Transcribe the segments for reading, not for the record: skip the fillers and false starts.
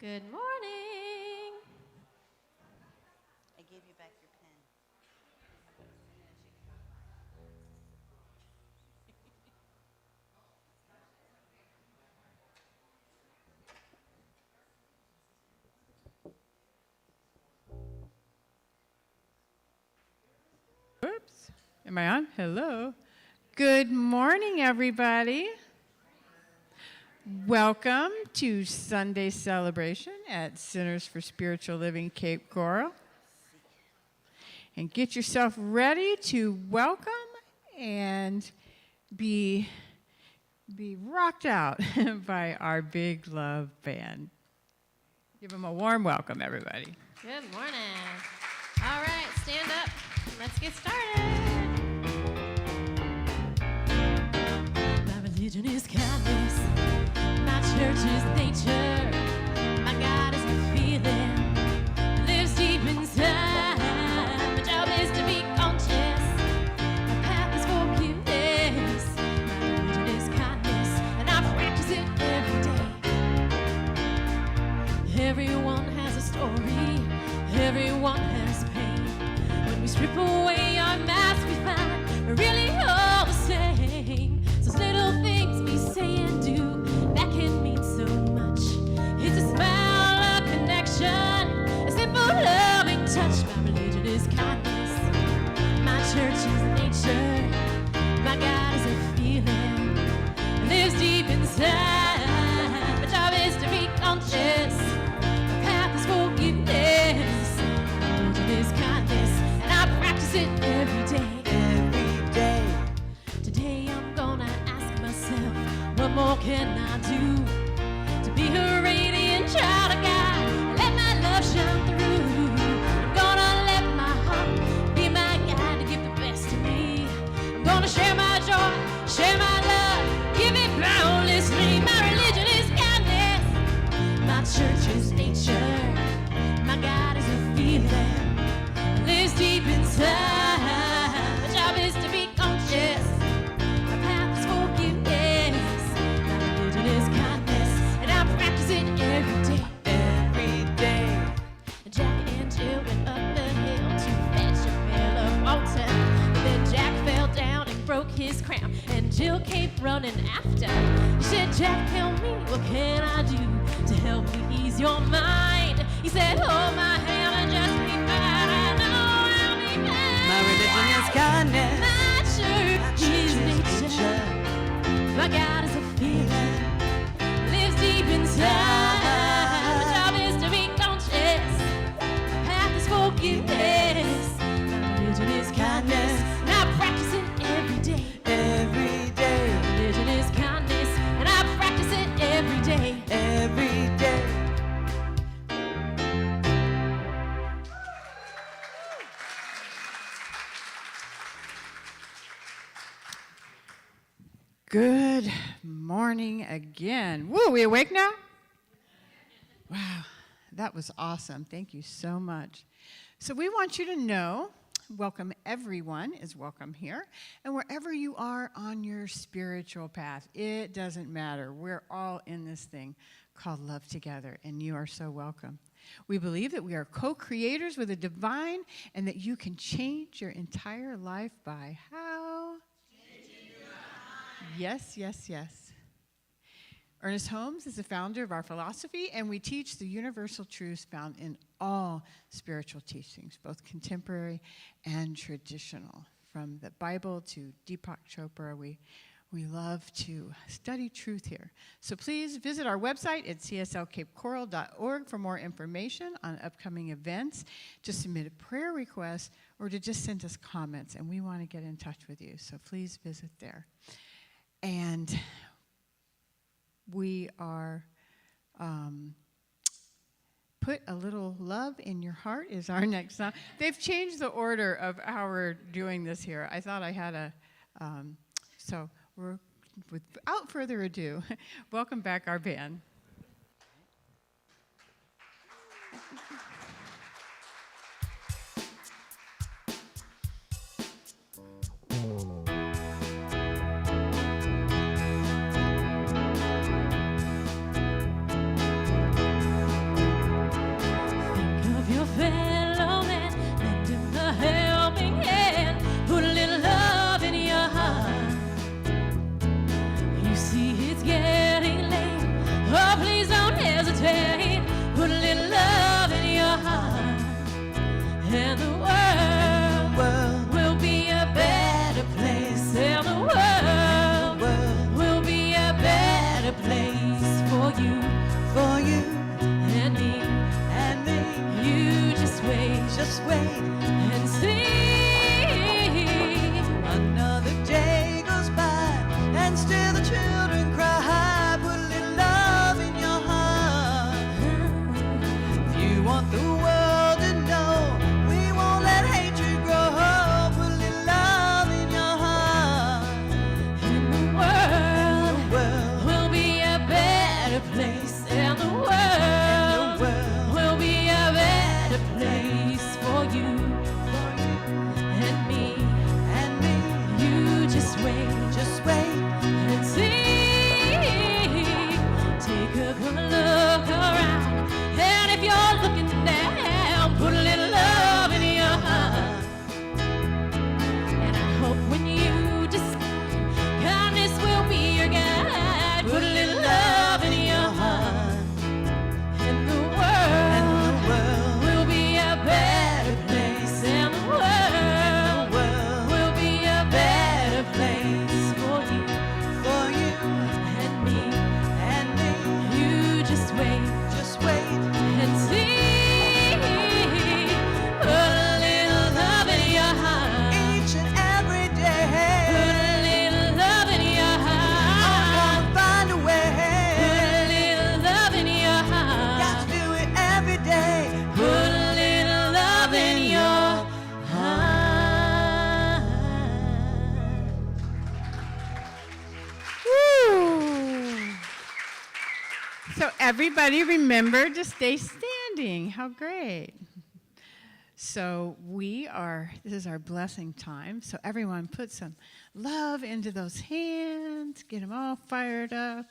Good morning. I gave you back your pen. Oops. Am I on? Hello. Good morning, everybody. Welcome to Sunday celebration at Centers for Spiritual Living Cape Coral. And get yourself ready to welcome and be rocked out by our Big Love Band. Give them a warm welcome, everybody. Good morning. All right, stand up. Let's get started. My religion is kindness. My church is nature. My God is a feeling. Lives deep inside. My job is to be conscious. My path is forgiveness. My religion is kindness, and I practice it every day. Everyone has a story. Everyone has pain. When we strip away our masks, we find we're really all the same. Those little things we say and do that can mean so much. It's a smile, a connection, a simple loving touch. My religion is kindness. My church is nature. My God is a feeling. Lives deep inside. My job is to be conscious. My path is forgiveness. My religion is kindness, and I practice it every day. Every day. Today I'm gonna ask myself, what more can I do to be a radiant child of God? Let my love shine through. I'm gonna let my heart be my guide to give the best of me. I'm gonna share my joy, share my love, give it boundlessly. My religion is kindness. My church is nature. My God is a feeling. Lives deep inside. My job is to be conscious. My path is forgiveness. My religion is kindness, and I practice it every day. Every day. Jack and Jill went up the hill to fetch a pail of water. Then Jack fell down and broke his crown, and Jill kept running after. She said, Jack, tell me, what can I do to help me ease your mind? He said, hold my hand and just be fine. I know I'll be fine. My religion is kindness. My church is nature. My God is a feeling. Lives deep inside. My job is to be conscious. My path is forgiveness. My religion is kindness, and I practice it every day. Every day. My religion is kindness, and I practice it every day. Every day. Good morning again. Woo, we awake now? Wow, that was awesome. Thank you so much. So we want you to know, welcome everyone is welcome here. And wherever you are on your spiritual path, it doesn't matter. We're all in this thing called Love Together, and you are so welcome. We believe that we are co-creators with the divine and that you can change your entire life by how? Yes, yes, yes. Ernest Holmes is the founder of our philosophy, and we teach the universal truths found in all spiritual teachings, both contemporary and traditional. From the Bible to Deepak Chopra, we love to study truth here. So please visit our website at cslcapecoral.org for more information on upcoming events, to submit a prayer request, or to just send us comments, and we want to get in touch with you. So please visit there. And we are, Put a Little Love in Your Heart is our next song. They've changed the order of how we're doing this here. I thought I had a, so we're, without further ado, welcome back our band. See, it's getting late. Oh, please don't hesitate. Put a little love in your heart, and the world will be a better place. And the world will be a better place for you and me. You just wait and see. Another day goes by, and still the children cry. Put a little love in your heart. If you want the world to know, we won't let hatred grow. Put a little love in your heart. And the world will be a better place. And the world will be a better place for you and me. You just wait and see. Take a good look around, and if you're looking down, put a little love in your heart. And I hope when you decide, kindness will be your guide. Put a little love in your heart, and the world will be a better place. And the world will be a better place for you and me. You just wait and see. Put a little love in your heart. Each and every day, Put a little love in your I'm heart. gonna find a way. Put a little love in your Got heart. to do it every day. Put a little love in your heart. So everybody remember to stay standing. How great. So this is our blessing time. So everyone put some love into those hands, get them all fired up,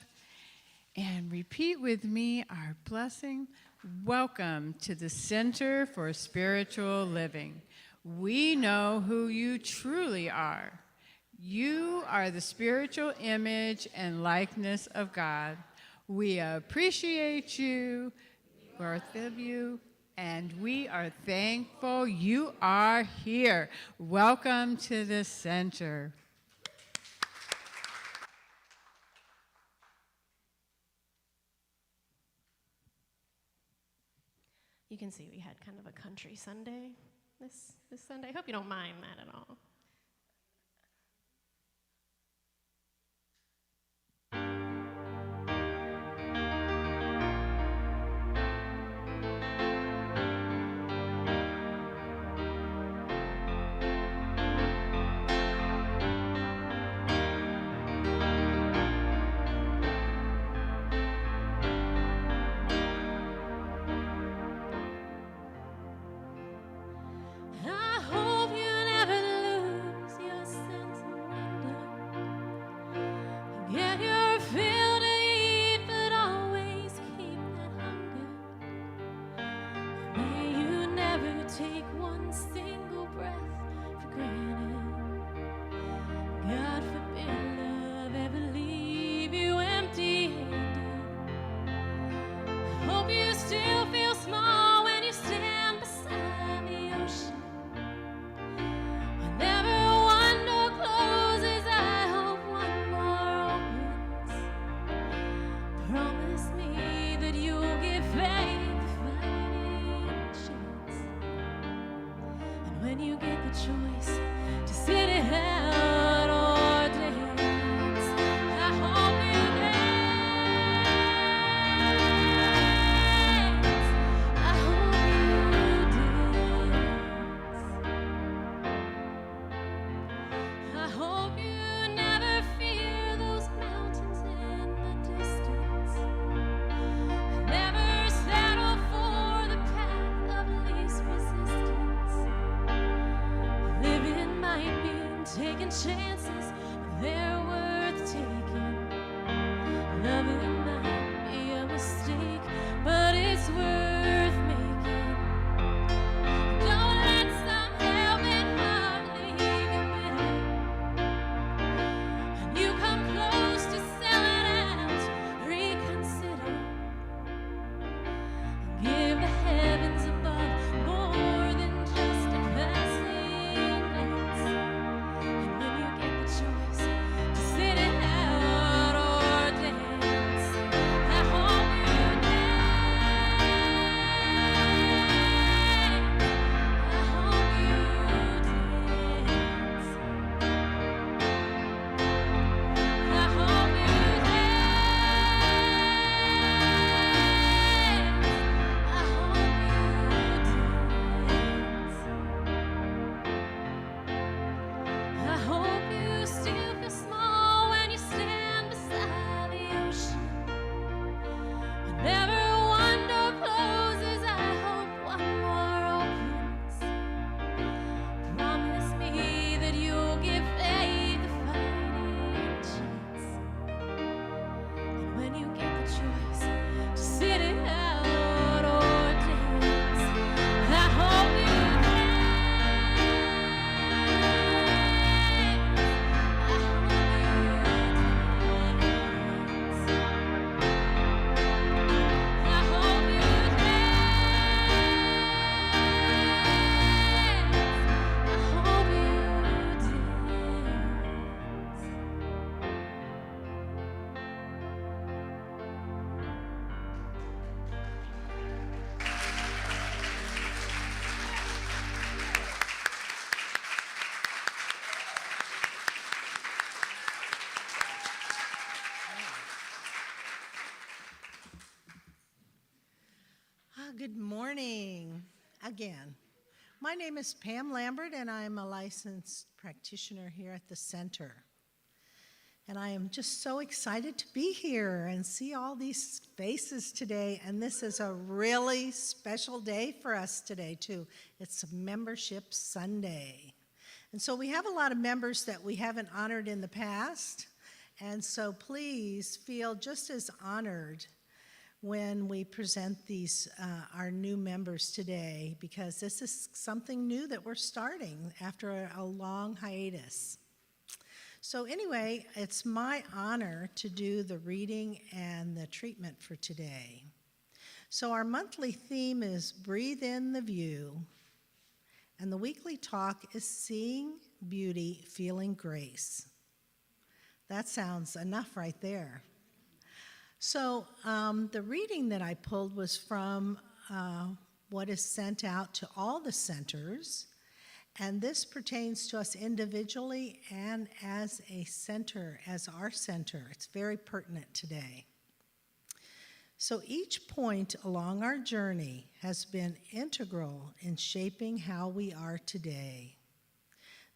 and repeat with me our blessing. Welcome to the Center for Spiritual Living. We know who you truly are. You are the spiritual image and likeness of God. We appreciate you, both of you, and we are thankful you are here. Welcome to the center. You can see we had kind of a country Sunday this Sunday. I hope you don't mind that at all. I hope you never lose your sense of wonder. Get your fill to eat, but always keep that hunger. May you never take one single breath for granted. God forbid love ever leave you empty-handed. Hope you still feel small when you stand beside the ocean. Whenever one door closes, I hope one more opens. Promise me that you'll give faith a fighting chance. And when you get the choice to sit it out or dance, I hope you dance. I hope you dance. I hope you never fear those mountains in the distance. Never settle for the path of least resistance. Living might mean taking chances. Never one door closes, I hope one more opens. Promise me that you'll give faith a fighting chance. And when you get the choice to sit it out or dance, I hope you Good morning again. My name is Pam Lambert, and I am a licensed practitioner here at the center. And I am just so excited to be here and see all these faces today. And this is a really special day for us today, too. It's Membership Sunday. And so we have a lot of members that we haven't honored in the past. And so please feel just as honored when we present these, our new members today, because this is something new that we're starting after a long hiatus. So anyway, it's my honor to do the reading and the treatment for today. So our monthly theme is Breathe in the View, and the weekly talk is Seeing Beauty, Feeling Grace. That sounds enough right there. So the reading that I pulled was from what is sent out to all the centers, and this pertains to us individually and as a center, as our center. It's very pertinent today. So each point along our journey has been integral in shaping how we are today.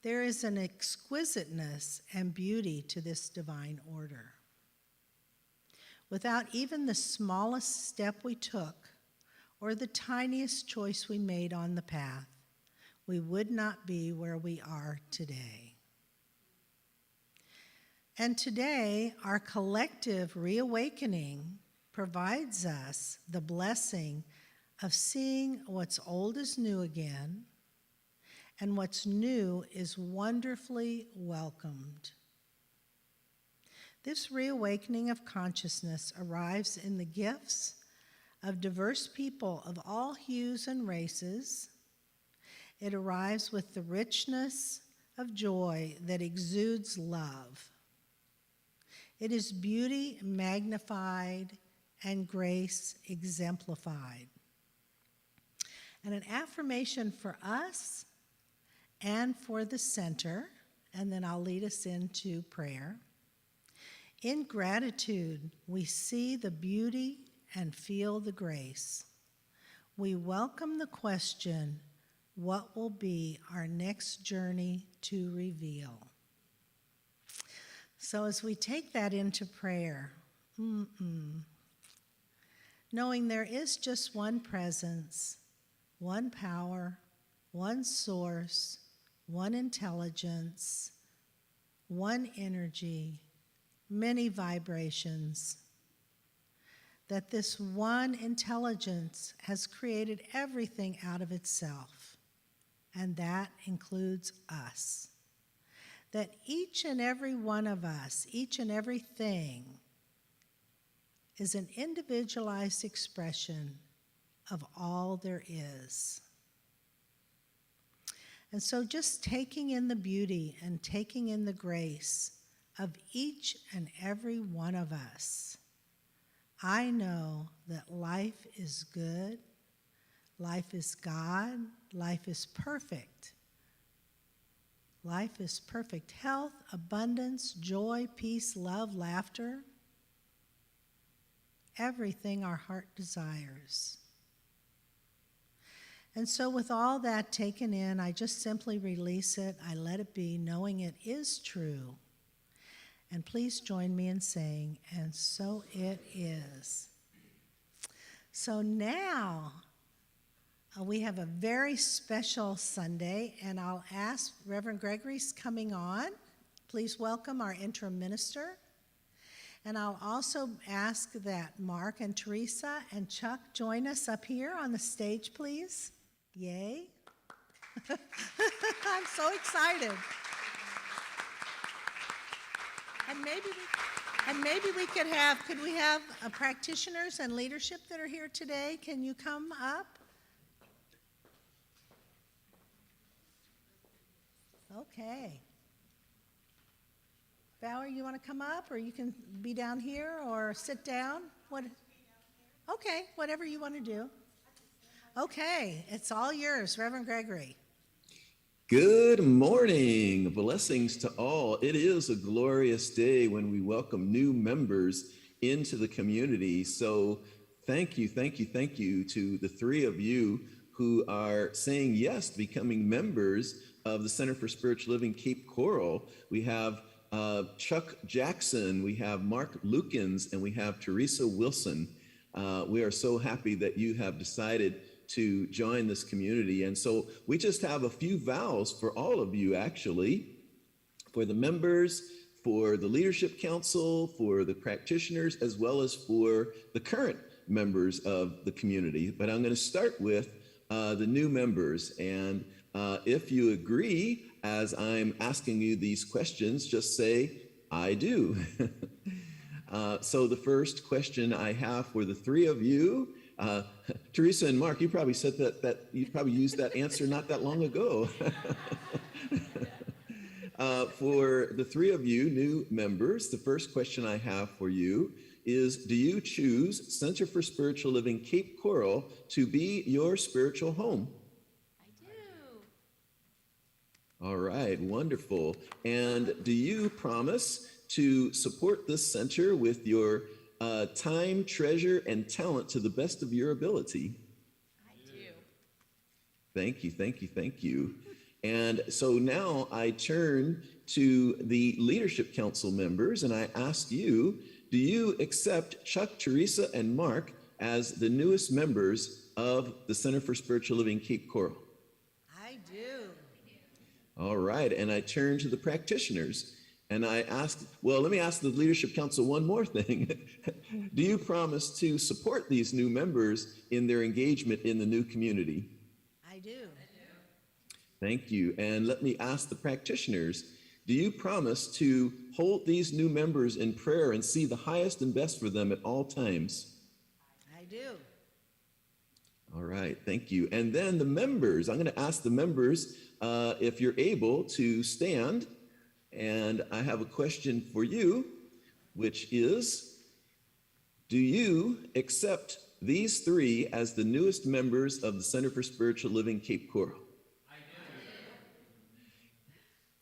There is an exquisiteness and beauty to this divine order. Without even the smallest step we took or the tiniest choice we made on the path, we would not be where we are today. And today, our collective reawakening provides us the blessing of seeing what's old is new again, and what's new is wonderfully welcomed. This reawakening of consciousness arrives in the gifts of diverse people of all hues and races. It arrives with the richness of joy that exudes love. It is beauty magnified and grace exemplified. And an affirmation for us and for the center, and then I'll lead us into prayer. In gratitude, we see the beauty and feel the grace. We welcome the question, what will be our next journey to reveal? So as we take that into prayer, knowing there is just one presence, one power, one source, one intelligence, one energy, many vibrations, that this one intelligence has created everything out of itself, and that includes us. That each and every one of us, each and everything, is an individualized expression of all there is. And so just taking in the beauty and taking in the grace of each and every one of us, I know that life is good, life is God, life is perfect. Life is perfect. Health, abundance, joy, peace, love, laughter, everything our heart desires. And so with all that taken in, I just simply release it. I let it be, knowing it is true. And please join me in saying, and so it is. So now we have a very special Sunday, and I'll ask Reverend Gregory's coming on. Please welcome our interim minister. And I'll also ask that Mark and Teresa and Chuck join us up here on the stage, please. Yay. I'm so excited. And maybe we could we have practitioners and leadership that are here today? Can you come up? Okay. Valerie, you want to come up, or you can be down here or sit down? What? Okay, whatever you want to do. Okay, it's all yours, Reverend Gregory. Good morning. Blessings to all. It is a glorious day when we welcome new members into the community. So thank you to the three of you who are saying yes to becoming members of the Center for Spiritual Living Cape Coral. We have Chuck Jackson, we have Mark Lukens, and we have Teresa Wilson. We are so happy that you have decided to join this community. And so we just have a few vows for all of you, actually, for the members, for the leadership council, for the practitioners, as well as for the current members of the community. But I'm going to start with the new members. And if you agree, as I'm asking you these questions, just say, I do. So the first question I have for the three of you, Teresa and Mark, you probably said that you probably used that answer not that long ago. For the three of you new members, the first question I have for you is, do you choose Center for Spiritual Living Cape Coral to be your spiritual home? I do. All right, wonderful. And do you promise to support this center with your time, treasure, and talent to the best of your ability? I do. Thank you. And so now I turn to the leadership council members and I ask you, do you accept Chuck, Teresa, and Mark as the newest members of the Center for Spiritual Living Cape Coral? I do. All right, and I turn to the practitioners. And I ask, well, let me ask the Leadership Council one more thing. Do you promise to support these new members in their engagement in the new community? I do. Thank you. And let me ask the practitioners, do you promise to hold these new members in prayer and see the highest and best for them at all times? I do. All right, thank you. And then the members, I'm going to ask the members if you're able to stand. And I have a question for you, which is, do you accept these three as the newest members of the Center for Spiritual Living Cape Coral? I do.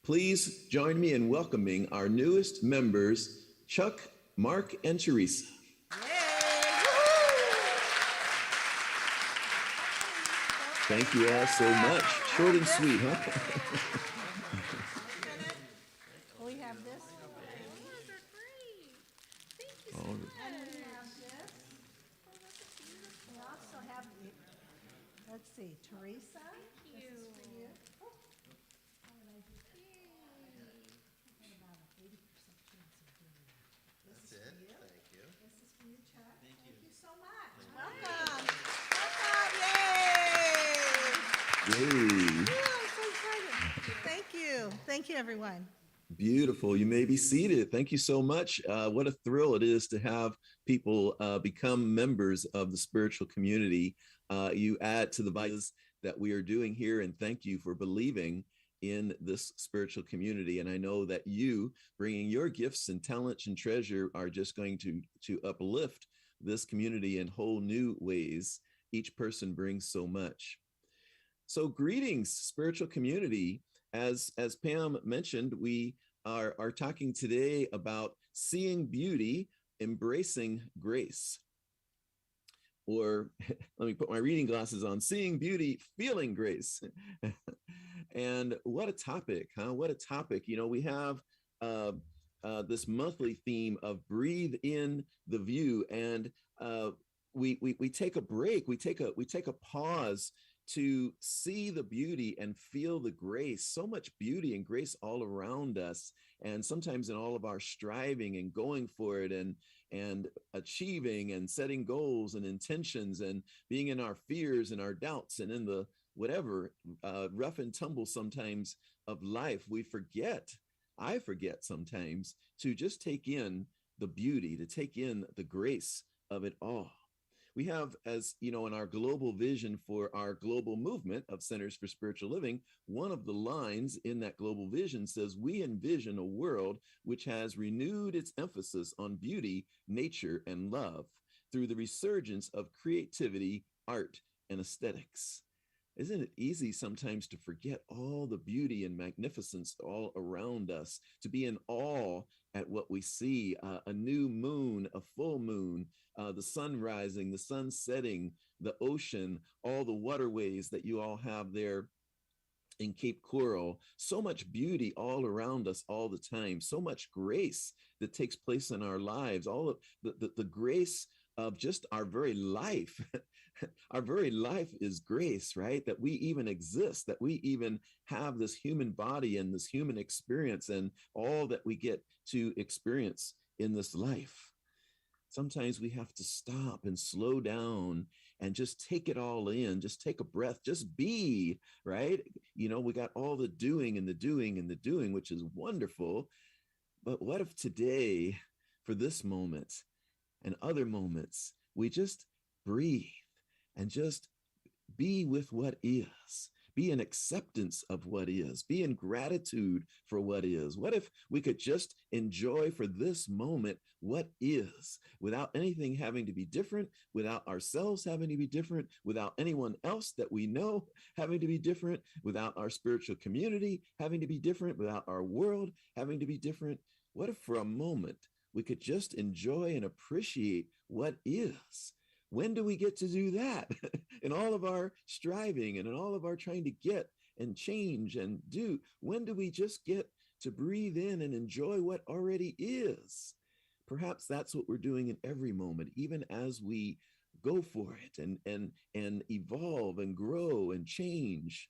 Please join me in welcoming our newest members, Chuck, Mark, and Teresa. Yay! Thank you all so much. Short and sweet, huh? We have this. Those are great. Thank you so All much. right. And we have this. Oh, that's beautiful. We also have, let's see, Teresa. Thank you. This is for you. Oh. That's it. Thank you. This is for you, Chuck. Thank you. Thank you so much. Welcome. Welcome. Yay. Yay. I'm so excited. Thank you. Thank you, everyone. Beautiful. You may be seated. Thank you so much. What a thrill it is to have people become members of the spiritual community. You add to the values that we are doing here, and thank you for believing in this spiritual community. And I know that you bringing your gifts and talents and treasure are just going to uplift this community in whole new ways. Each person brings so much. So greetings, spiritual community. As Pam mentioned, we are talking today about seeing beauty, embracing grace. Or let me put my reading glasses on, seeing beauty, feeling grace. And what a topic, huh? What a topic. You know, we have this monthly theme of breathe in the view. And we take a break, we take a pause to see the beauty and feel the grace, so much beauty and grace all around us. And sometimes in all of our striving and going for it and achieving and setting goals and intentions and being in our fears and our doubts and in the whatever rough and tumble sometimes of life, I forget sometimes to just take in the beauty, to take in the grace of it all. We have, as you know, in our global vision for our global movement of Centers for Spiritual Living, one of the lines in that global vision says, we envision a world which has renewed its emphasis on beauty, nature, and love through the resurgence of creativity, art, and aesthetics. Isn't it easy sometimes to forget all the beauty and magnificence all around us, to be in awe at what we see, a new moon, a full moon, the sun rising, the sun setting, the ocean, all the waterways that you all have there in Cape Coral, so much beauty all around us all the time, so much grace that takes place in our lives, all of the grace of just our very life. Our very life is grace, right? That we even exist, that we even have this human body and this human experience and all that we get to experience in this life. Sometimes we have to stop and slow down and just take it all in, just take a breath, just be, right? You know, we got all the doing and the doing and the doing, which is wonderful. But what if today, for this moment and other moments, we just breathe and just be with what is, be in acceptance of what is, be in gratitude for what is. What if we could just enjoy for this moment what is, without anything having to be different, without ourselves having to be different, without anyone else that we know having to be different, without our spiritual community having to be different, without our world having to be different? What if for a moment we could just enjoy and appreciate what is? When do we get to do that? In all of our striving and in all of our trying to get and change and do, when do we just get to breathe in and enjoy what already is? Perhaps that's what we're doing in every moment, even as we go for it and evolve and grow and change.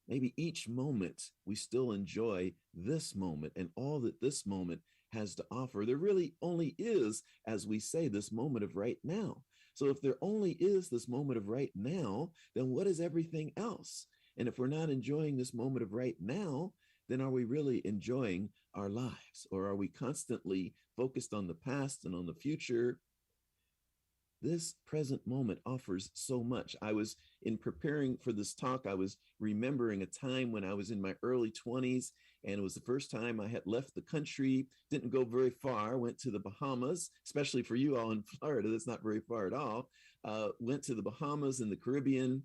Maybe each moment we still enjoy this moment and all that this moment has to offer. There really only is, as we say, this moment of right now. So if there only is this moment of right now, then what is everything else? And if we're not enjoying this moment of right now, then are we really enjoying our lives? Or are we constantly focused on the past and on the future? This present moment offers so much. I was, in preparing for this talk, I was remembering a time when I was in my early 20s, and it was the first time I had left the country, didn't go very far, went to the Bahamas, especially for you all in Florida, that's not very far at all. Went to the Bahamas and the Caribbean,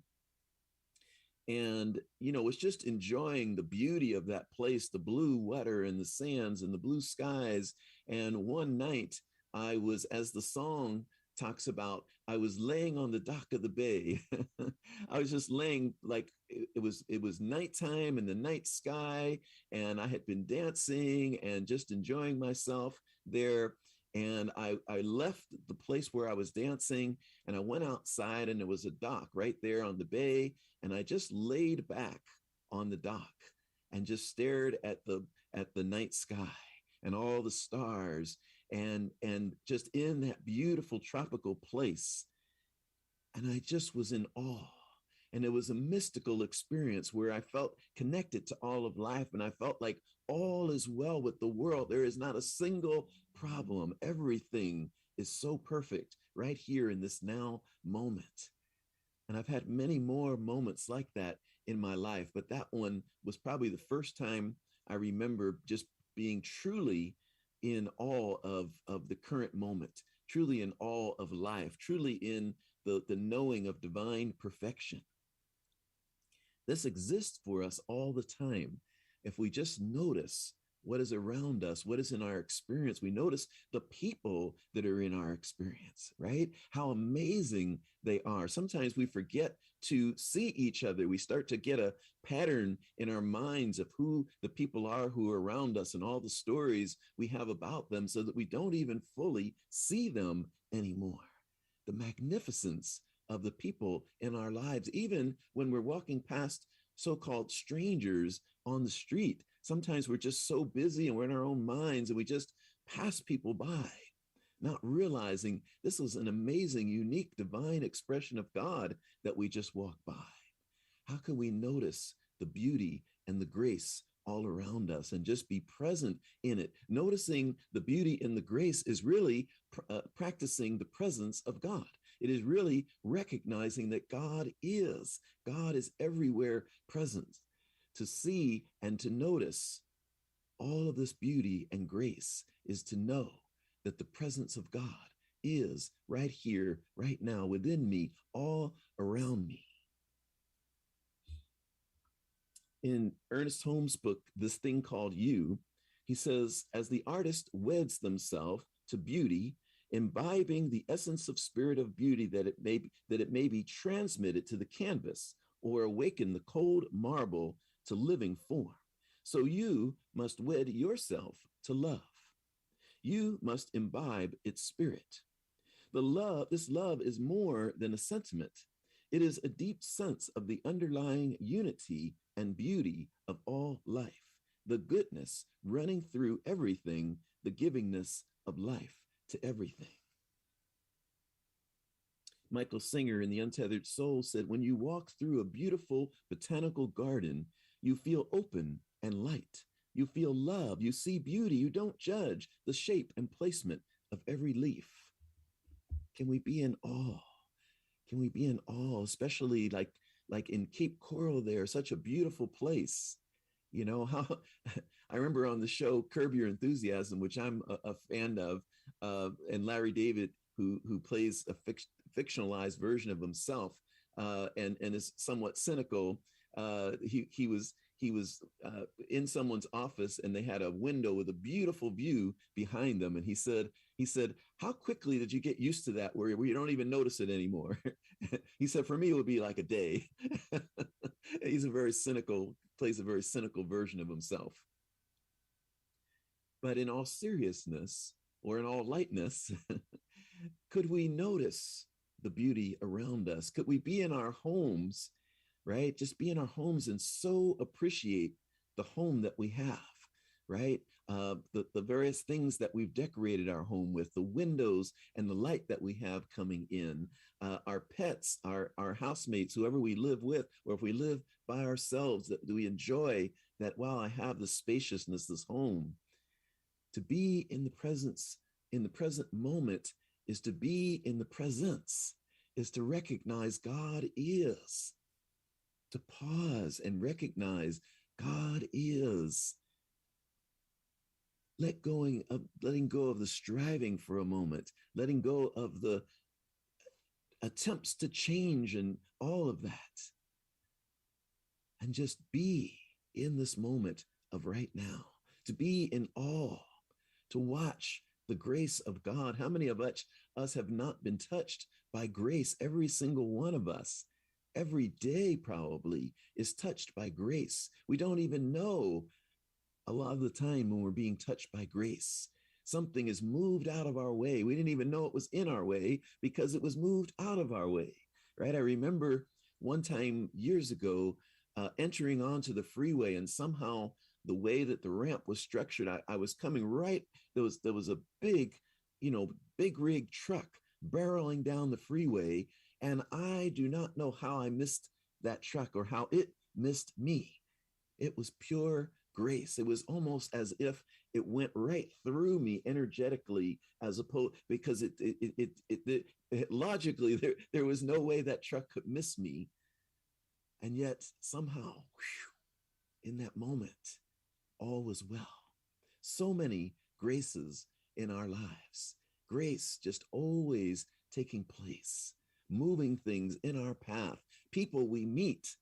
and, you know, was just enjoying the beauty of that place, the blue water and the sands and the blue skies. And one night I was, as the song talks about, I was laying on the dock of the bay. I was just laying, like it was nighttime in the night sky, and I had been dancing and just enjoying myself there. And I left the place where I was dancing and I went outside, and there was a dock right there on the bay. And I just laid back on the dock and just stared at the night sky and all the stars, and just in that beautiful tropical place. And I just was in awe. And it was a mystical experience where I felt connected to all of life. And I felt like all is well with the world. There is not a single problem. Everything is so perfect right here in this now moment. And I've had many more moments like that in my life, but that one was probably the first time I remember just being truly in awe of the current moment, truly in awe of life, truly in the knowing of divine perfection. This exists for us all the time. If we just notice what is around us, what is in our experience, we notice the people that are in our experience, right? How amazing they are. Sometimes we forget to see each other. We start to get a pattern in our minds of who the people are who are around us and all the stories we have about them, so that we don't even fully see them anymore. the magnificence of the people in our lives, even when we're walking past so-called strangers on the street. Sometimes we're just so busy and we're in our own minds and we just pass people by, not realizing this was an amazing, unique, divine expression of God that we just walked by. How can we notice the beauty and the grace all around us and just be present in it? Noticing the beauty and the grace is really practicing the presence of God. It is really recognizing that God is everywhere present. To see and to notice all of this beauty and grace is to know that the presence of God is right here, right now, within me, all around me. In Ernest Holmes' book, This Thing Called You, he says, as the artist weds themselves to beauty, imbibing the essence of spirit of beauty that it may be transmitted to the canvas or awaken the cold marble to living form. So you must wed yourself to love. You must imbibe its spirit. This love is more than a sentiment. It is a deep sense of the underlying unity and beauty of all life, the goodness running through everything, the givingness of life to everything. Michael Singer in The Untethered Soul said, when you walk through a beautiful botanical garden, you feel open and light. You feel love. You see beauty. You don't judge the shape and placement of every leaf. Can we be in awe? Can we be in awe, especially like in Cape Coral there, such a beautiful place. You know, how I remember on the show Curb Your Enthusiasm, which I'm a fan of, and Larry David, who plays a fictionalized version of himself and is somewhat cynical. He was in someone's office and they had a window with a beautiful view behind them. And he said, how quickly did you get used to that where you don't even notice it anymore? He said, for me, it would be like a day. Plays a very cynical version of himself. But in all seriousness, or in all lightness, could we notice the beauty around us? Could we be in our homes, right? Just be in our homes and so appreciate the home that we have, right? The various things that we've decorated our home with, the windows and the light that we have coming in, our pets, our housemates, whoever we live with, or if we live by ourselves, that we enjoy that, wow, I have this spaciousness, this home. To be in the present moment is to be in the presence, is to recognize God is, to pause and recognize God is. Letting go of the striving for a moment, letting go of the attempts to change and all of that. And just be in this moment of right now, to be in awe, to watch the grace of God. How many of us have not been touched by grace? Every single one of us, every day probably, is touched by grace. We don't even know a lot of the time when we're being touched by grace. Something is moved out of our way. We didn't even know it was in our way because it was moved out of our way, right? I remember one time years ago entering onto the freeway, and somehow the way that the ramp was structured, I was coming right, there was a big rig truck barreling down the freeway, and I do not know how I missed that truck or how it missed me. It was pure grace. It was almost as if it went right through me energetically, as opposed, because it logically there was no way that truck could miss me. And yet somehow, in that moment, all was well. So many graces in our lives. Grace just always taking place, moving things in our path. People we meet,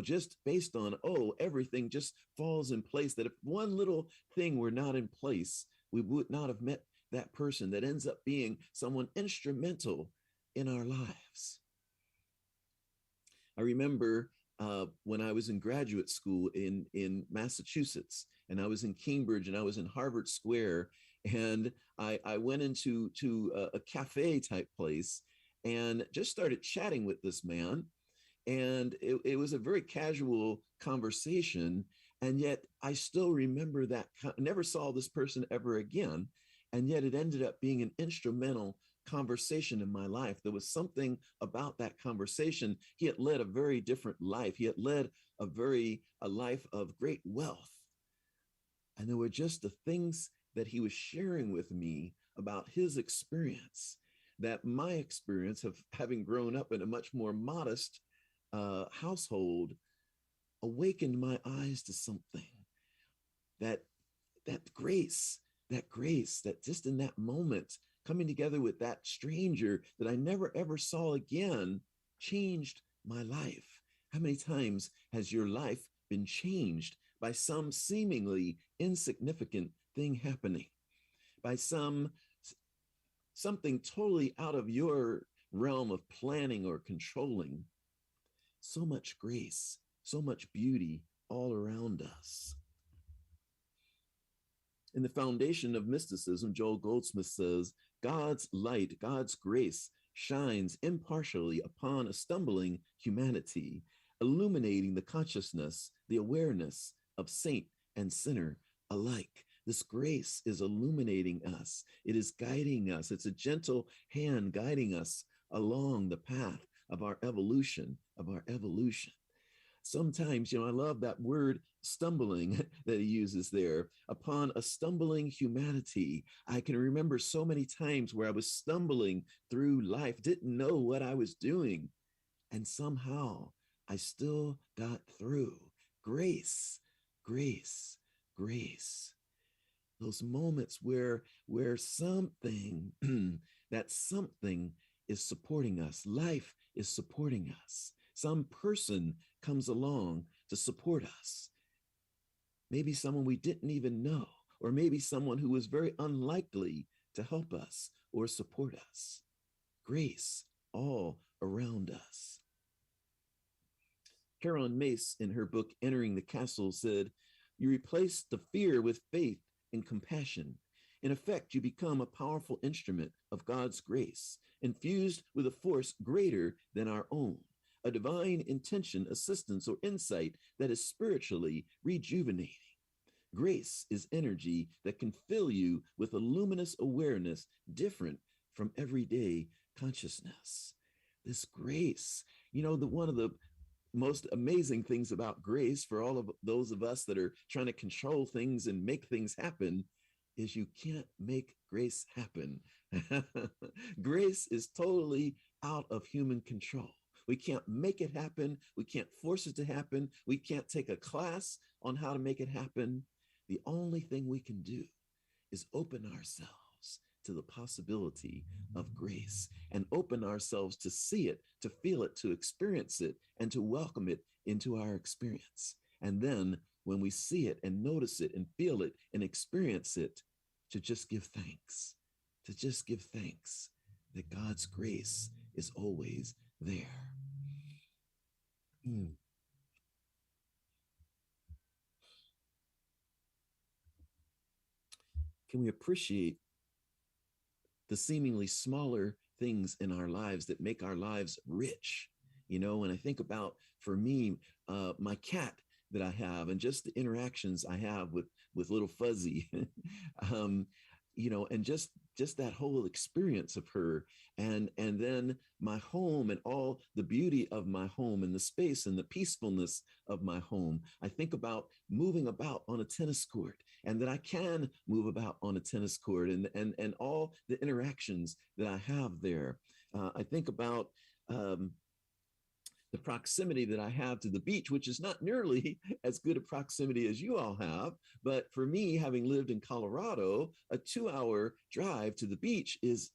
just based on, everything just falls in place. That if one little thing were not in place, we would not have met that person that ends up being someone instrumental in our lives. I remember when I was in graduate school in Massachusetts, and I was in Cambridge, and I was in Harvard Square, and I went into a cafe type place, and just started chatting with this man. And it was a very casual conversation. And yet I still remember that. Never saw this person ever again. And yet it ended up being an instrumental conversation in my life. There was something about that conversation. He had led a very different life. He had led a life of great wealth. And there were just the things that he was sharing with me about his experience, that my experience of having grown up in a much more modest household awakened my eyes to something, that grace, that just in that moment, coming together with that stranger that I never ever saw again, changed my life. How many times has your life been changed by some seemingly insignificant thing happening, by something totally out of your realm of planning or controlling? So much grace, so much beauty all around us. In the foundation of mysticism, Joel Goldsmith says, God's light, God's grace shines impartially upon a stumbling humanity, illuminating the consciousness, the awareness of saint and sinner alike. This grace is illuminating us. It is guiding us. It's a gentle hand guiding us along the path of our evolution, Sometimes, I love that word stumbling that he uses there. Upon a stumbling humanity, I can remember so many times where I was stumbling through life, didn't know what I was doing, and somehow I still got through. Grace, grace, grace. Those moments where something, that something is supporting us. Life is supporting us. Some person comes along to support us. Maybe someone we didn't even know, or maybe someone who was very unlikely to help us or support us. Grace all around us. Caroline Myss, in her book, Entering the Castle, said, "You replace the fear with faith and compassion. In effect, you become a powerful instrument of God's grace, infused with a force greater than our own, a divine intention, assistance, or insight that is spiritually rejuvenating. Grace is energy that can fill you with a luminous awareness different from everyday consciousness." This grace, one of the most amazing things about grace for all of those of us that are trying to control things and make things happen is you can't make grace happen. Grace is totally out of human control. We can't make it happen. We can't force it to happen. We can't take a class on how to make it happen. The only thing we can do is open ourselves to the possibility of grace and open ourselves to see it, to feel it, to experience it, and to welcome it into our experience. And then when we see it and notice it and feel it and experience it, to just give thanks, that God's grace is always there. Can we appreciate the seemingly smaller things in our lives that make our lives rich? When I think about, for me, my cat that I have and just the interactions I have with little Fuzzy, and just that whole experience of her, and then my home and all the beauty of my home and the space and the peacefulness of my home. I think about moving about on a tennis court, and that I can move about on a tennis court, and all the interactions that I have there. I think about the proximity that I have to the beach, which is not nearly as good a proximity as you all have. But for me, having lived in Colorado, a 2-hour drive to the beach is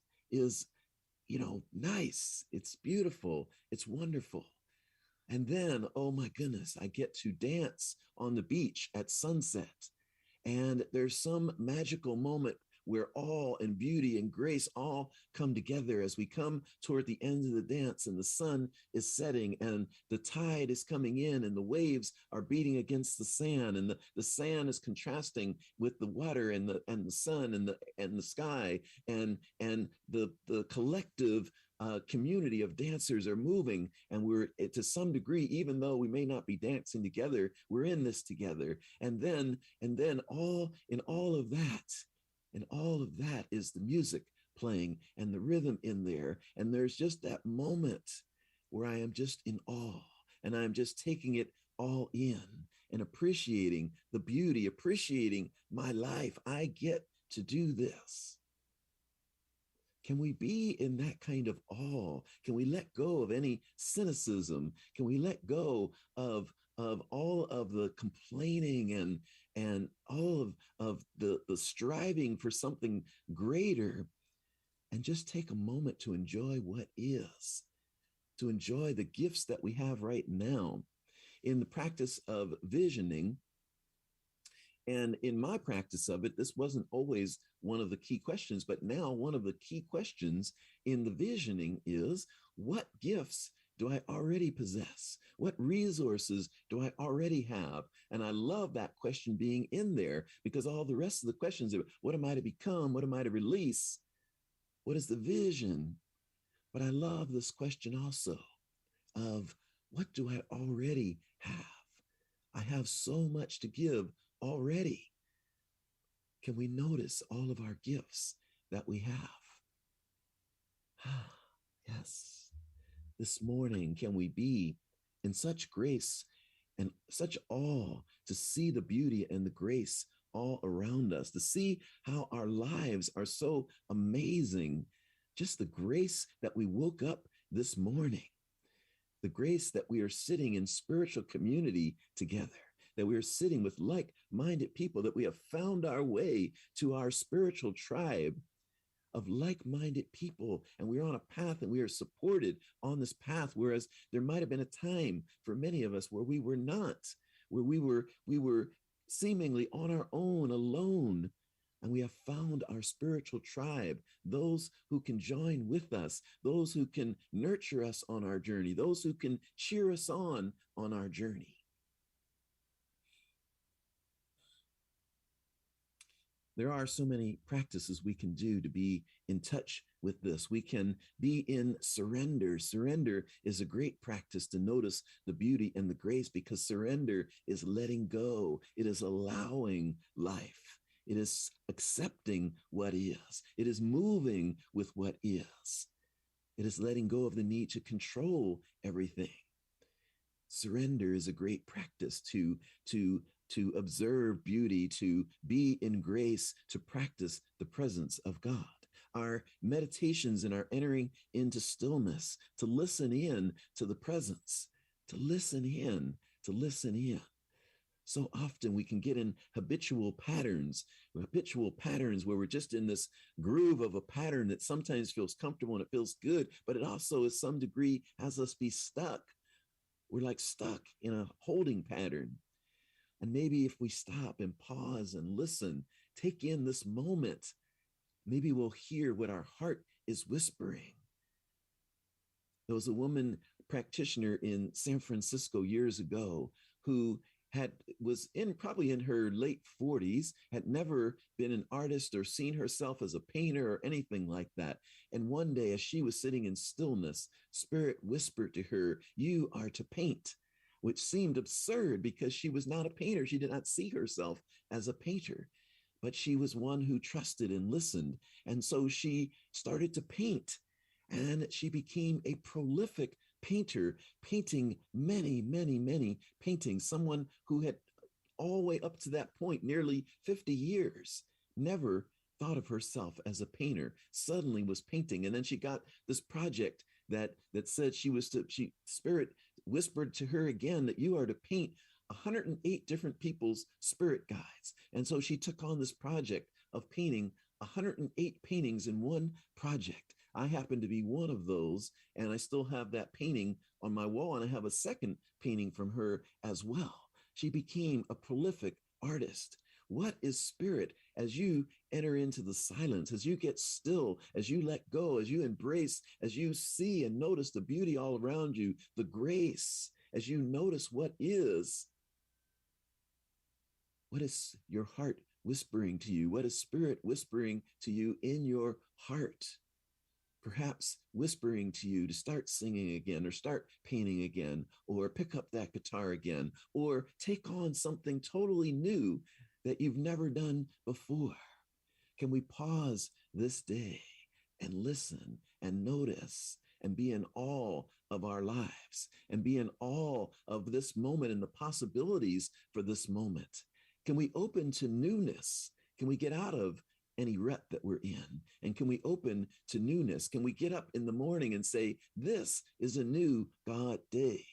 nice. It's beautiful. It's wonderful. And then, oh my goodness, I get to dance on the beach at sunset. And there's some magical moment where all and beauty and grace all come together as we come toward the end of the dance, and the sun is setting and the tide is coming in and the waves are beating against the sand, and the sand is contrasting with the water and the sun and the sky, and the collective community of dancers are moving, and we're to some degree, even though we may not be dancing together, we're in this together. And then all in all of that, and all of that is the music playing and the rhythm in there. And there's just that moment where I am just in awe, and I'm just taking it all in and appreciating the beauty, appreciating my life. I get to do this. Can we be in that kind of awe? Can we let go of any cynicism? Can we let go of all of the complaining and all of the striving for something greater, and just take a moment to enjoy what is, to enjoy the gifts that we have right now? In the practice of visioning, and in my practice of it, this wasn't always one of the key questions, but now one of the key questions in the visioning is, what gifts do I already possess? What resources do I already have? And I love that question being in there, because all the rest of the questions are, what am I to become? What am I to release? What is the vision? But I love this question also of, what do I already have? I have so much to give already. Can we notice all of our gifts that we have? Yes. This morning, can we be in such grace and such awe to see the beauty and the grace all around us, to see how our lives are so amazing? Just the grace that we woke up this morning, the grace that we are sitting in spiritual community together, that we are sitting with like-minded people, that we have found our way to our spiritual tribe of like-minded people, and we're on a path, and we are supported on this path, whereas there might have been a time for many of us where we were not, where we were seemingly on our own, alone. And we have found our spiritual tribe, those who can join with us, those who can nurture us on our journey, those who can cheer us on our journey. There are so many practices we can do to be in touch with this. We can be in surrender. Surrender is a great practice to notice the beauty and the grace, because surrender is letting go. It is allowing life. It is accepting what is. It is moving with what is. It is letting go of the need to control everything. Surrender is a great practice to observe beauty, to be in grace, to practice the presence of God. Our meditations and our entering into stillness, to listen in to the presence, to listen in. So often we can get in habitual patterns where we're just in this groove of a pattern that sometimes feels comfortable and it feels good, but it also, to some degree, has us be stuck. We're like stuck in a holding pattern. And maybe if we stop and pause and listen, take in this moment, maybe we'll hear what our heart is whispering. There was a woman practitioner in San Francisco years ago who was probably in her late 40s, had never been an artist or seen herself as a painter or anything like that. And one day, as she was sitting in stillness, Spirit whispered to her, "You are to paint," which seemed absurd because she was not a painter. She did not see herself as a painter, but she was one who trusted and listened. And so she started to paint, and she became a prolific painter, painting many, many, many paintings. Someone who had all the way up to that point, nearly 50 years, never thought of herself as a painter, suddenly was painting. And then she got this project that said Spirit whispered to her again that you are to paint 108 different people's spirit guides. And so she took on this project of painting 108 paintings in one project. I happen to be one of those, and I still have that painting on my wall, and I have a second painting from her as well. She became a prolific artist. What is Spirit as you enter into the silence, as you get still, as you let go, as you embrace, as you see and notice the beauty all around you, the grace, as you notice what is your heart whispering to you? What is Spirit whispering to you in your heart? perhaps whispering to you to start singing again, or start painting again, or pick up that guitar again, or take on something totally new that you've never done before. Can we pause this day and listen and notice and be in awe of our lives and be in awe of this moment and the possibilities for this moment? Can we open to newness? Can we get out of any rut that we're in? And can we open to newness? Can we get up in the morning and say, this is a new God day?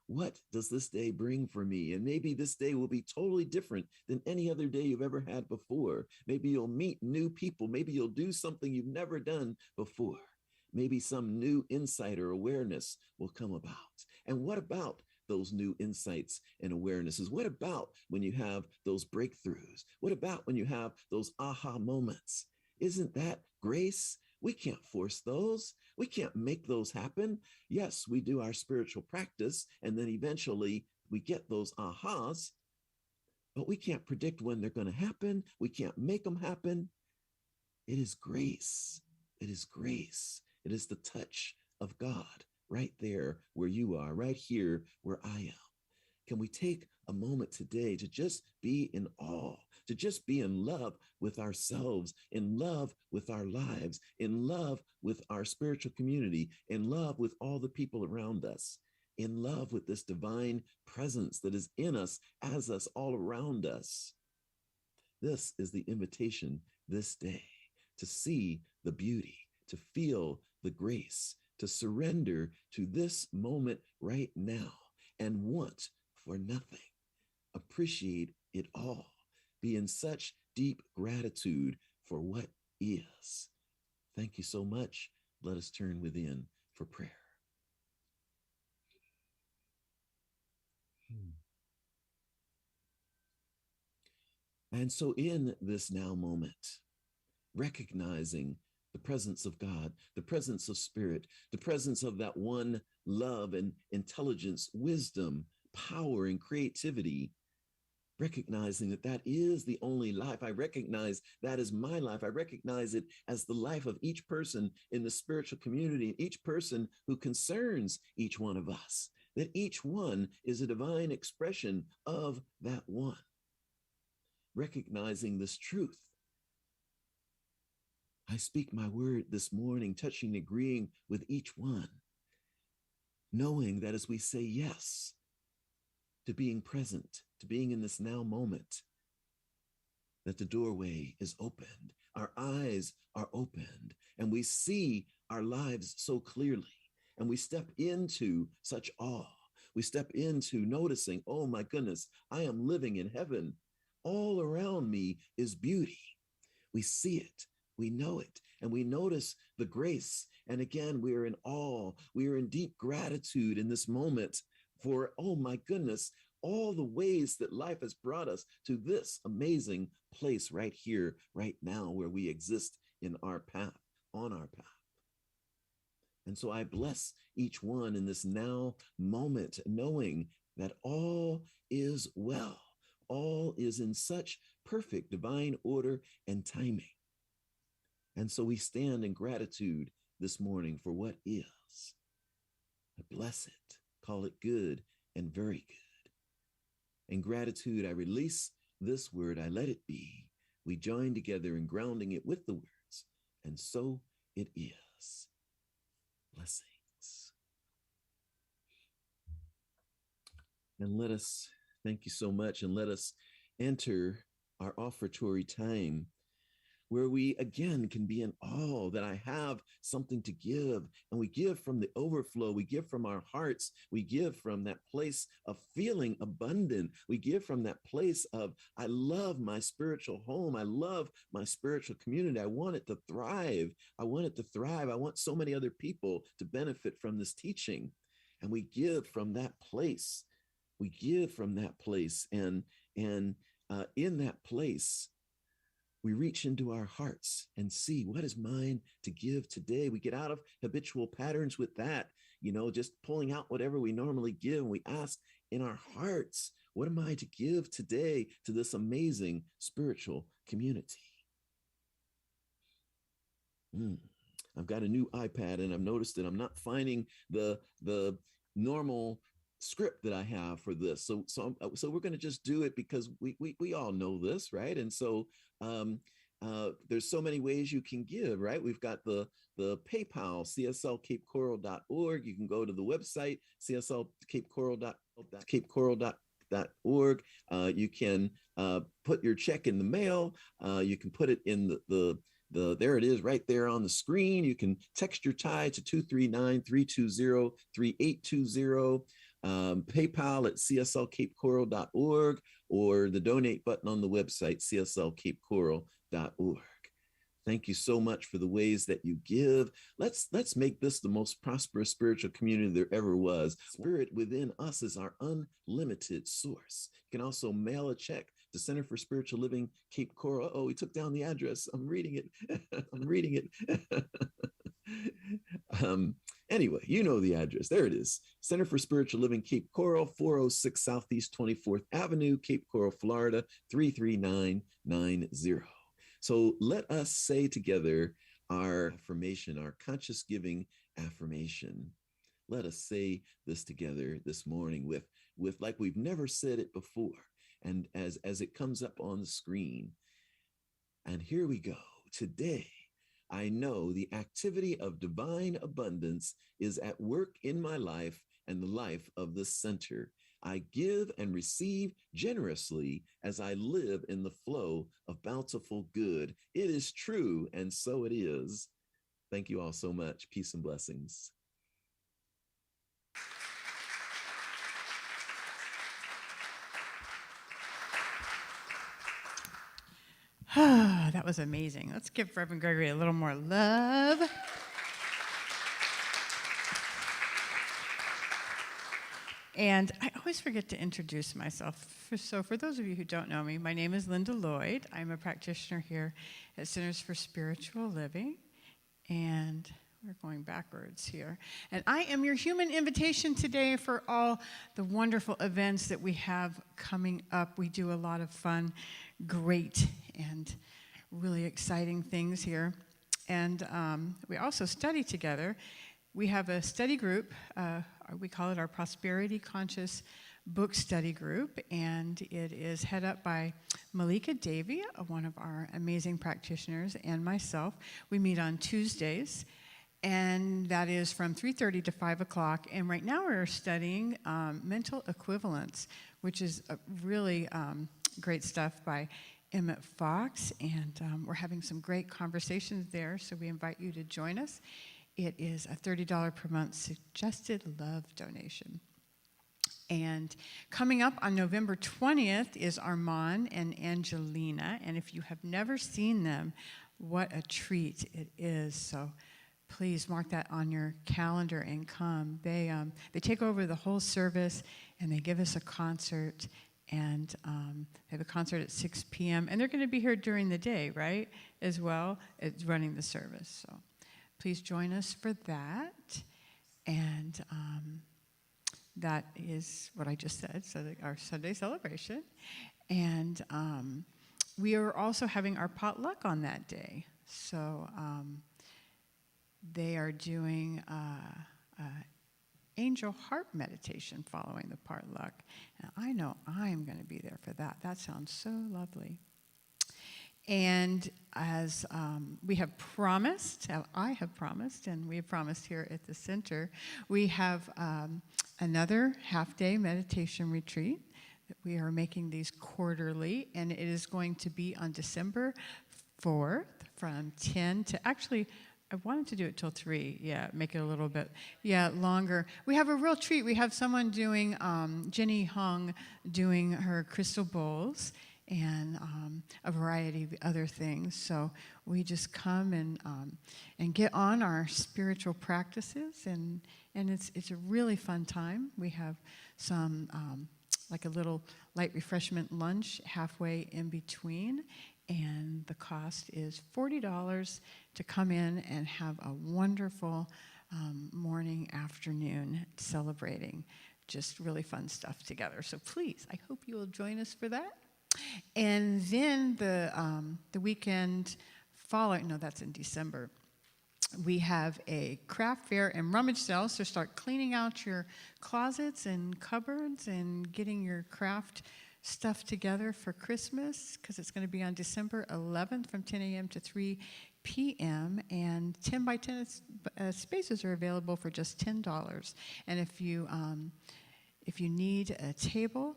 What does this day bring for me? And maybe this day will be totally different than any other day you've ever had before. Maybe you'll meet new people. Maybe you'll do something you've never done before. Maybe some new insight or awareness will come about. And what about those new insights and awarenesses? What about when you have those breakthroughs? What about when you have those aha moments? Isn't that grace? We can't force those. We can't make those happen. Yes, we do our spiritual practice, and then eventually we get those ahas, but we can't predict when they're going to happen. We can't make them happen. It is grace. It is grace. It is the touch of God right there where you are, right here where I am. Can we take a moment today to just be in awe, to just be in love with ourselves, in love with our lives, in love with our spiritual community, in love with all the people around us, in love with this divine presence that is in us, as us, all around us? This is the invitation this day, to see the beauty, to feel the grace, to surrender to this moment right now and want for nothing. Appreciate it all. Be in such deep gratitude for what is. Thank you so much. Let us turn within for prayer. And so in this now moment, recognizing the presence of God, the presence of Spirit, the presence of that one love and intelligence, wisdom, power, and creativity, recognizing that that is the only life. I recognize that is my life. I recognize it as the life of each person in the spiritual community, each person who concerns each one of us, that each one is a divine expression of that one. Recognizing this truth, I speak my word this morning, touching and agreeing with each one, knowing that as we say yes to being present, to being in this now moment, that the doorway is opened, our eyes are opened, and we see our lives so clearly, and we step into such awe. We step into noticing, oh my goodness, I am living in heaven. All around me is beauty. We see it. We know it, and we notice the grace. And again, we are in awe. We are in deep gratitude in this moment for, oh my goodness, all the ways that life has brought us to this amazing place right here, right now, where we exist in our path, on our path. And so I bless each one in this now moment, knowing that all is well. All is in such perfect divine order and timing. And so we stand in gratitude this morning for what is. I bless it, call it good and very good. In gratitude, I release this word, I let it be. We join together in grounding it with the words, and so it is. Blessings. And let us, thank you so much, and let us enter our offertory time, where we again can be in awe that I have something to give. And we give from the overflow. We give from our hearts. We give from that place of feeling abundant. We give from that place of, I love my spiritual home. I love my spiritual community. I want it to thrive. I want it to thrive. I want so many other people to benefit from this teaching. And we give from that place. We give from that place. And in that place, we reach into our hearts and see what is mine to give today. We get out of habitual patterns with that, just pulling out whatever we normally give. And we ask in our hearts, what am I to give today to this amazing spiritual community? I've got a new iPad, and I've noticed that I'm not finding the normal script that I have for this. So we're going to just do it because we all know this, right? And so there's so many ways you can give, right? We've got the PayPal, cslcapecoral.org. You can go to the website, cslcapecoral.org. You can put your check in the mail. You can put it in there it is right there on the screen. You can text your tithe to 239-320-3820. PayPal at cslcapecoral.org, or the donate button on the website, cslcapecoral.org. Thank you so much for the ways that you give. Let's make this the most prosperous spiritual community there ever was. Spirit within us is our unlimited source. You can also mail a check to Center for Spiritual Living, Cape Coral. Oh, we took down the address. I'm reading it. I'm reading it. Anyway, you know the address. There it is. Center for Spiritual Living, Cape Coral, 406 Southeast 24th Avenue, Cape Coral, Florida, 33990. So let us say together our affirmation, our conscious giving affirmation. Let us say this together this morning with like we've never said it before. And as it comes up on the screen. And here we go. Today, I know the activity of divine abundance is at work in my life and the life of the center. I give and receive generously as I live in the flow of bountiful good. It is true, and so it is. Thank you all so much. Peace and blessings. That was amazing. Let's give Reverend Gregory a little more love. And I always forget to introduce myself. So for those of you who don't know me, my name is Linda Lloyd. I'm a practitioner here at Centers for Spiritual Living. And we're going backwards here. And I am your human invitation today for all the wonderful events that we have coming up. We do a lot of fun, great, and really exciting things here. And we also study together. We have a study group. We call it our Prosperity Conscious Book Study Group. And it is head up by Malika Davy, one of our amazing practitioners, and myself. We meet on Tuesdays. And that is from 3:30 to 5 o'clock. And right now we're studying mental equivalence, which is really great stuff by Emmett Fox. And we're having some great conversations there, so we invite you to join us. It is a $30 per month suggested love donation. And coming up on November 20th is Armand and Angelina. And if you have never seen them, what a treat it is. So please mark that on your calendar and come. They take over the whole service, and they give us a concert, and they have a concert at 6 p.m., and they're going to be here during the day, right, as well as running the service. So please join us for that, and that is what I just said, so our Sunday celebration, and we are also having our potluck on that day, so they are doing angel harp meditation following the potluck. And I know I'm going to be there for that. That sounds so lovely. And as we have promised, I have promised, and we have promised here at the center, we have another half-day meditation retreat that we are making these quarterly, and it is going to be on December 4th from 10 to actually, I wanted to do it till 3, make it a little bit, longer. We have a real treat. We have someone doing, Jenny Hung doing her crystal bowls and a variety of other things. So we just come and get on our spiritual practices, and it's a really fun time. We have some, like a little light refreshment lunch halfway in between, and the cost is $40 to come in and have a wonderful morning, afternoon celebrating just really fun stuff together. So please, I hope you will join us for that. And then the weekend following, no, that's in December. we have a craft fair and rummage sale, so start cleaning out your closets and cupboards and getting your craft stuff together for Christmas, because it's going to be on December 11th from 10 a.m. to 3 p.m. and 10 by 10 spaces are available for just $10. And if you need a table,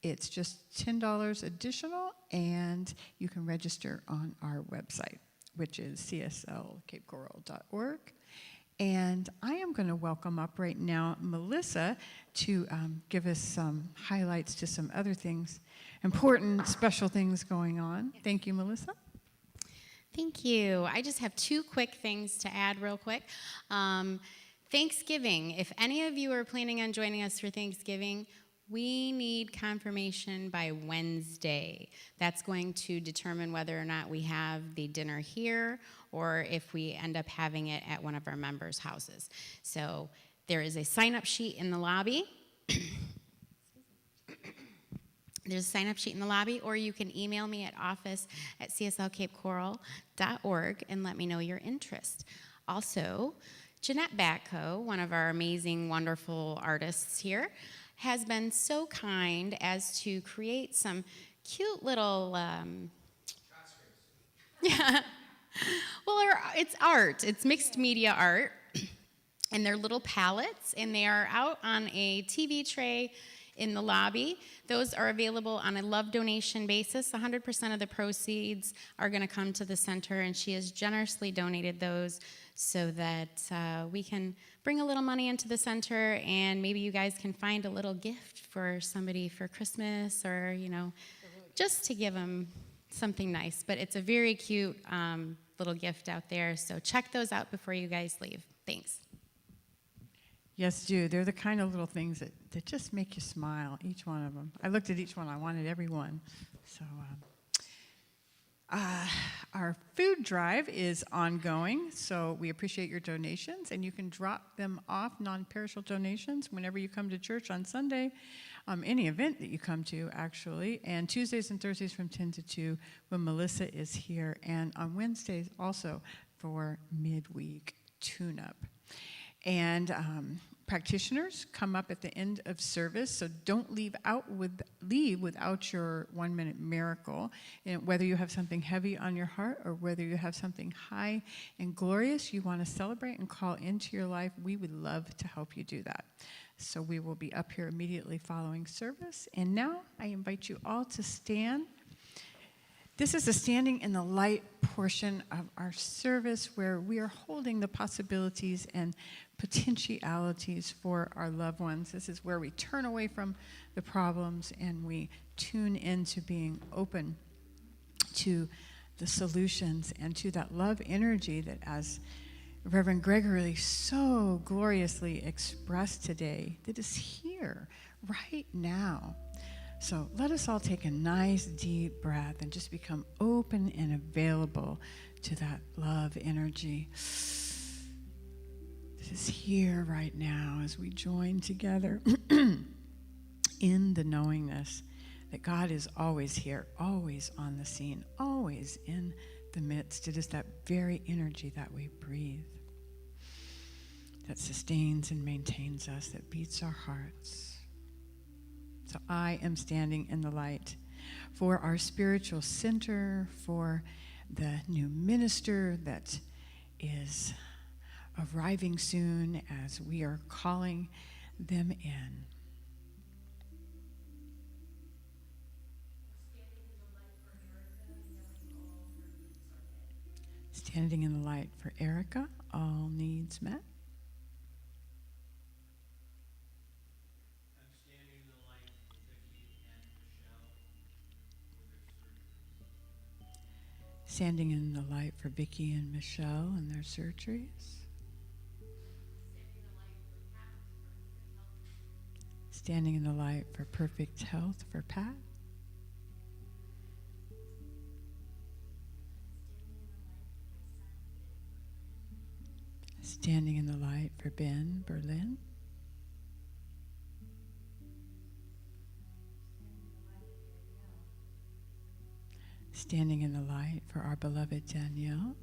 it's just $10 additional, and you can register on our website, which is cslcapecoral.org. And I am going to welcome up right now Melissa to give us some highlights to some other things, important, special things going on. Thank you, Melissa. Thank you. I just have two quick things to add real quick. Thanksgiving. If any of you are planning on joining us for Thanksgiving, we need confirmation by Wednesday. That's going to determine whether or not we have the dinner here or if we end up having it at one of our members' houses. So there is a sign-up sheet in the lobby. There's a sign-up sheet in the lobby, or you can email me at office@cslcapecoral.org and let me know your interest. Also, Jeanette Batko, one of our amazing, wonderful artists here, has been so kind as to create some cute little, yeah. Well, it's art. It's mixed media art, and they're little palettes, and they are out on a TV tray in the lobby. Those are available on a love donation basis. 100% of the proceeds are going to come to the center, and she has generously donated those so that we can bring a little money into the center, and maybe you guys can find a little gift for somebody for Christmas, or, you know, just to give them something nice. But it's a very cute little gift out there, so check those out before you guys leave. Thanks. Yes, do. They're the kind of little things that just make you smile, each one of them. I looked at each one. I wanted every one. So our food drive is ongoing, so we appreciate your donations, and you can drop them off, non-perishable donations, whenever you come to church on Sunday, any event that you come to, actually, and Tuesdays and Thursdays from 10 to 2 when Melissa is here, and on Wednesdays also for midweek tune-up. And practitioners come up at the end of service, so don't leave without your 1-minute miracle. And whether you have something heavy on your heart or whether you have something high and glorious you want to celebrate and call into your life, we would love to help you do that. So we will be up here immediately following service. And now I invite you all to stand. This is the Standing in the Light portion of our service, where we are holding the possibilities and potentialities for our loved ones. This is where we turn away from the problems and we tune into being open to the solutions and to that love energy that, as Reverend Gregory so gloriously expressed today, that is here right now. So let us all take a nice deep breath and just become open and available to that love energy. This is here right now as we join together in the knowingness that God is always here, always on the scene, always in the midst. It is that very energy that we breathe, that sustains and maintains us, that beats our hearts. So I am standing in the light for our spiritual center, for the new minister that is arriving soon as we are calling them in. Standing in the light for Erica, all needs met. Standing in the light for Vicki and Michelle and their surgeries. Standing in the light for perfect health for Pat. Standing in the light for Ben Berlin. Standing in the light for our beloved Danielle.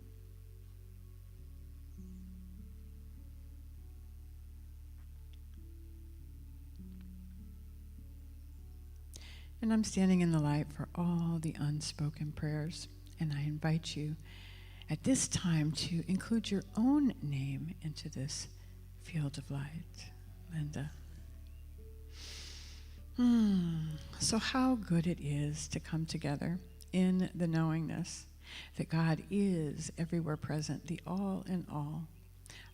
And I'm standing in the light for all the unspoken prayers. And I invite you at this time to include your own name into this field of light. Linda. So how good it is to come together in the knowingness that God is everywhere present, the all in all,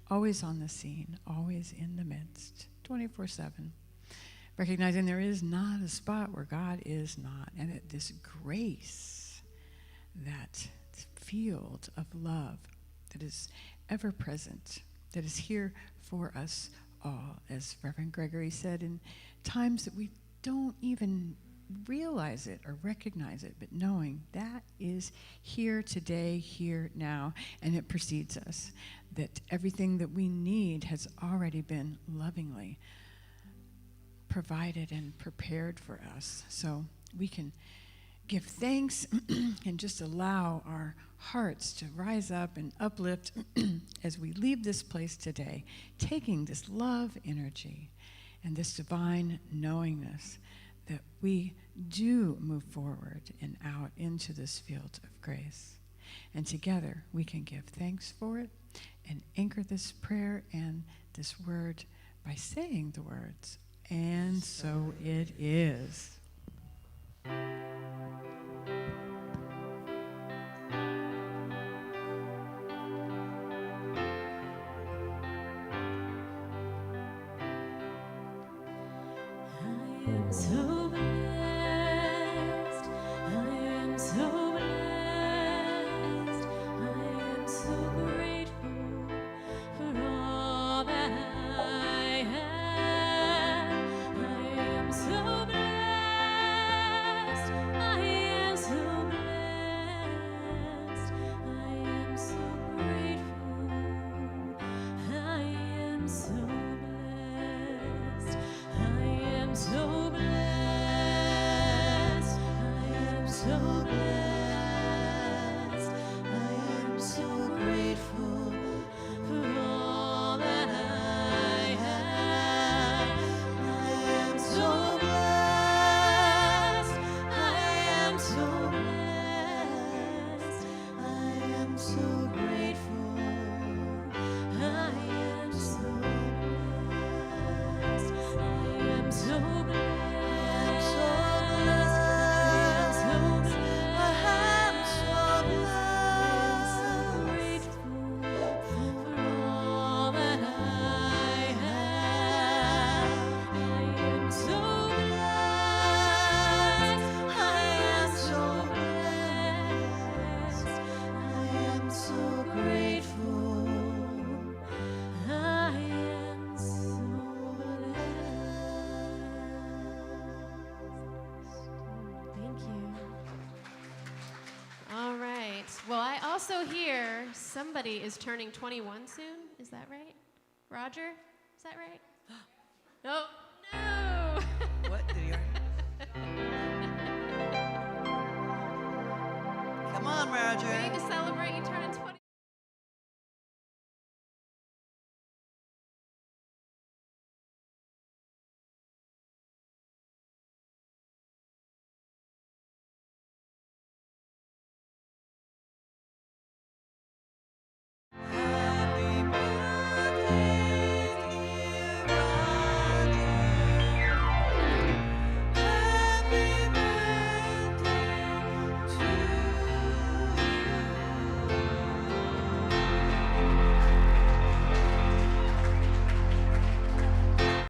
always on the scene, always in the midst, 24/7. Recognizing there is not a spot where God is not, and that this grace, that field of love that is ever present, that is here for us all, as Reverend Gregory said, in times that we don't even realize it or recognize it, but knowing that is here today, here now, and it precedes us, that everything that we need has already been lovingly provided and prepared for us. So we can give thanks and just allow our hearts to rise up and uplift as we leave this place today, taking this love energy and this divine knowingness that we do move forward and out into this field of grace. And together we can give thanks for it and anchor this prayer and this word by saying the words, "And so it is." I am so blessed. I am so blessed. I am so grateful for all that I have. I am so blessed. I am so blessed. I am so grateful. I am so blessed. I am so blessed. I am so blessed. I am so grateful for all that I have. I am so blessed. I am so blessed. I am so grateful. I am so blessed. I am so blessed. Thank you. All right. Well, I also hear somebody is turning 21 soon. Is that right? Roger? Is that right? No. No. What did you already? Come on, Roger. Big